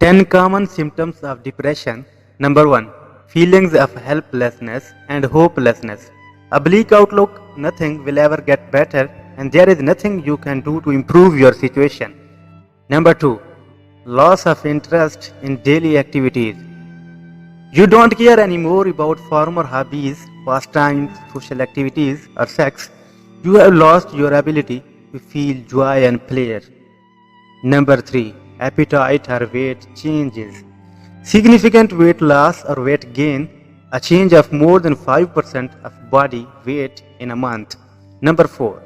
10 common symptoms of depression. Number 1. Feelings of helplessness and hopelessness. A bleak outlook, nothing will ever get better, and there is nothing you can do to improve your situation. Number 2. Loss of interest in daily activities. You don't care anymore about former hobbies, pastimes, social activities, or sex. You have lost your ability to feel joy and pleasure. Number 3. Appetite or weight changes. Significant weight loss or weight gain, a change of more than 5% of body weight in a month. Number 4.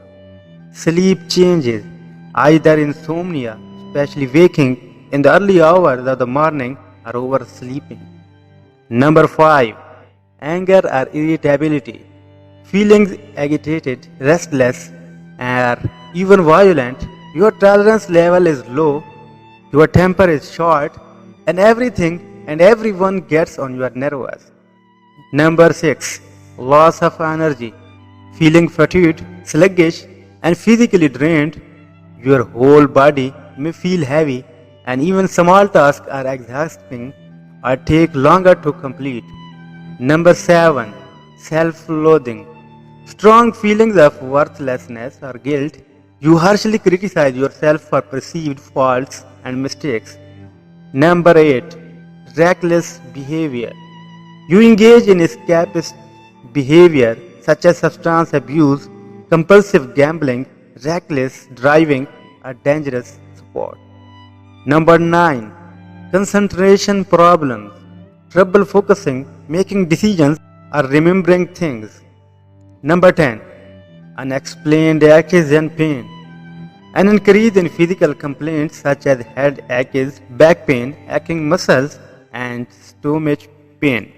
Sleep changes, either insomnia, especially waking in the early hours of the morning, or oversleeping. Number 5. Anger or irritability. Feelings agitated, restless, or even violent. Your tolerance level is low, your temper is short, and everything and everyone gets on your nerves. Number 6. Loss of energy. Feeling fatigued, sluggish, and physically drained. Your whole body may feel heavy, and even small tasks are exhausting or take longer to complete. Number 7. Self-loathing. Strong feelings of worthlessness or guilt. You harshly criticize yourself for perceived faults and mistakes. Number 8. Reckless behavior. You engage in escapist behavior such as substance abuse, compulsive gambling, reckless driving, or dangerous sport. Number 9. Concentration problems. Trouble focusing, making decisions, or remembering things. Number 10. Unexplained aches and pain. An increase in physical complaints such as head aches, back pain, aching muscles, and stomach pain.